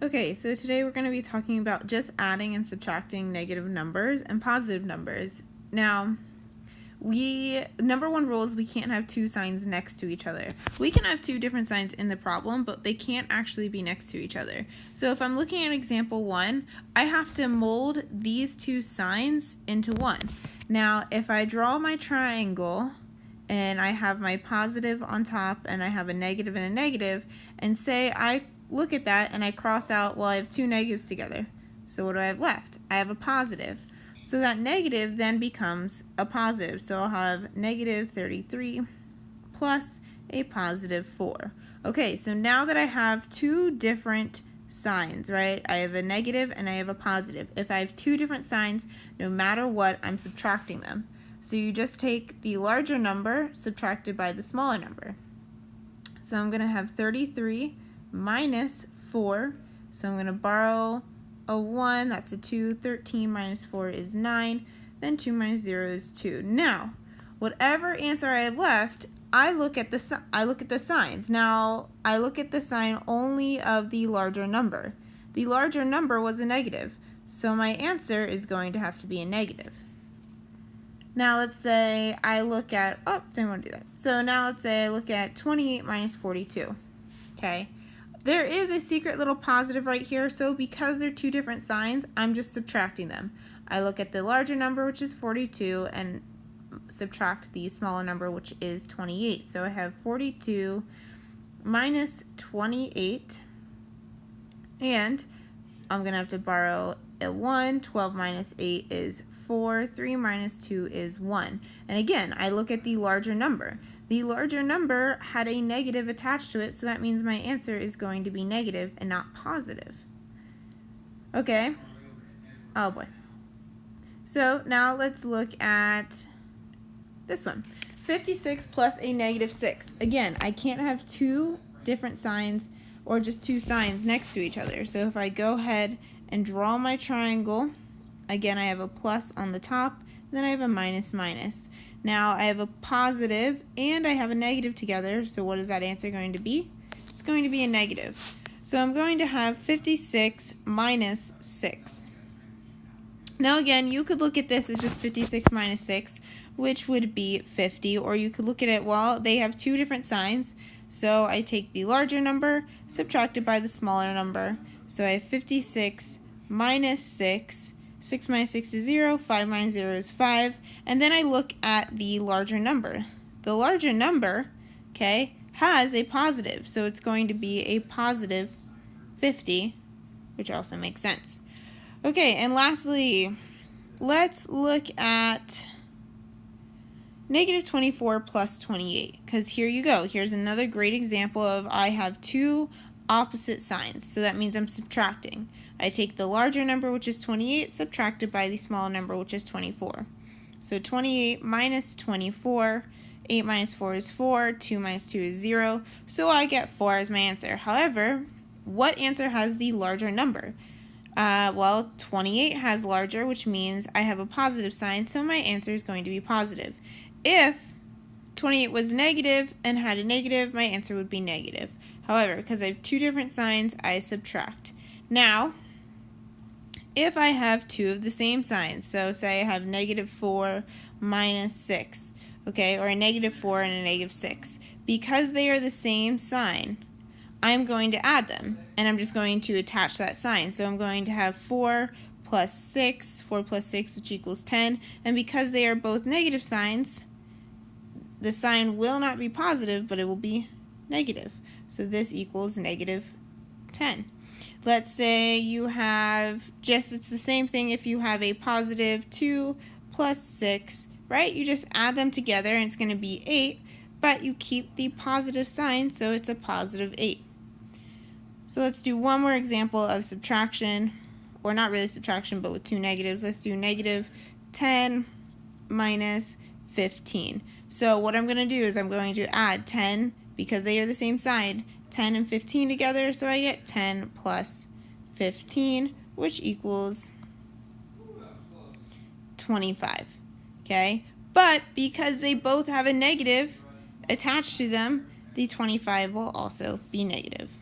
Okay, so today we're going to be talking about just adding and subtracting negative numbers and positive numbers. Now, number one rule is we can't have two signs next to each other. We can have two different signs in the problem, but they can't actually be next to each other. So if I'm looking at example 1, I have to mold these two signs into one. Now, if I draw my triangle and I have my positive on top and I have a negative and a negative, and say I look at that and I cross out, well, I have two negatives together. So what do I have left? I have a positive. So that negative then becomes a positive. So I'll have negative 33 plus a positive 4. Okay, so now that I have two different signs, right? I have a negative and I have a positive. If I have two different signs, no matter what, I'm subtracting them. So you just take the larger number subtracted by the smaller number. So I'm going to have 33 minus 4. So I'm going to borrow a 1, that's a 2. 13 minus 4 is 9. Then 2 minus 0 is 2. Now, whatever answer I have left, I look at the signs. Now, I look at the sign only of the larger number. The larger number was a negative, so my answer is going to have to be a negative. Now let's say I look at, didn't want to do that. So now let's say I look at 28 minus 42. Okay. There is a secret little positive right here, so because they're two different signs, I'm just subtracting them. I look at the larger number, which is 42, and subtract the smaller number, which is 28. So I have 42 minus 28, and I'm going to have to borrow a 1. 12 minus 8 is 4. 3 minus 2 is 1. And again, I look at the larger number. The larger number had a negative attached to it, so that means my answer is going to be negative and not positive. Okay. Oh boy. So now let's look at this one. 56 plus a negative 6. Again, I can't have two different signs or just two signs next to each other. So if I go ahead and draw my triangle, again, I have a plus on the top, then I have a minus minus. Now I have a positive and I have a negative together, so what is that answer going to be? It's going to be a negative. So I'm going to have 56 minus 6. Now again, you could look at this as just 56 minus 6, which would be 50, or you could look at it, well, they have two different signs, so I take the larger number subtracted by the smaller number. So I have 56 minus 6. 6 minus 6 is 0, 5 minus 0 is 5, and then I look at the larger number. The larger number, okay, has a positive, so it's going to be a positive 50, which also makes sense. Okay, and lastly, let's look at negative 24 plus 28, because here you go. Here's another great example of I have two opposite signs, so that means I'm subtracting. I take the larger number, which is 28, subtracted by the smaller number, which is 24. So 28 minus 24, 8 minus 4 is 4, 2 minus 2 is 0, so I get 4 as my answer. However, what answer has the larger number? Well, 28 has larger, which means I have a positive sign, so my answer is going to be positive. If 28 was negative and had a negative, my answer would be negative. However, because I have two different signs, I subtract. Now, if I have two of the same signs, so say I have negative 4 minus 6, okay, or a negative 4 and a negative 6, because they are the same sign, I'm going to add them, and I'm just going to attach that sign. So I'm going to have 4 plus 6, 4 plus 6, which equals 10, and because they are both negative signs, the sign will not be positive, but it will be negative. So this equals negative 10. Let's say you have it's the same thing if you have a positive 2 plus 6, right? You just add them together and it's going to be 8, but you keep the positive sign, so it's a positive 8. So let's do one more example of subtraction, or not really subtraction, but with two negatives. Let's do negative 10 minus 15. So what I'm going to do is I'm going to add 10, because they are the same side, 10 and 15 together, so I get 10 plus 15, which equals 25, okay? But because they both have a negative attached to them, the 25 will also be negative.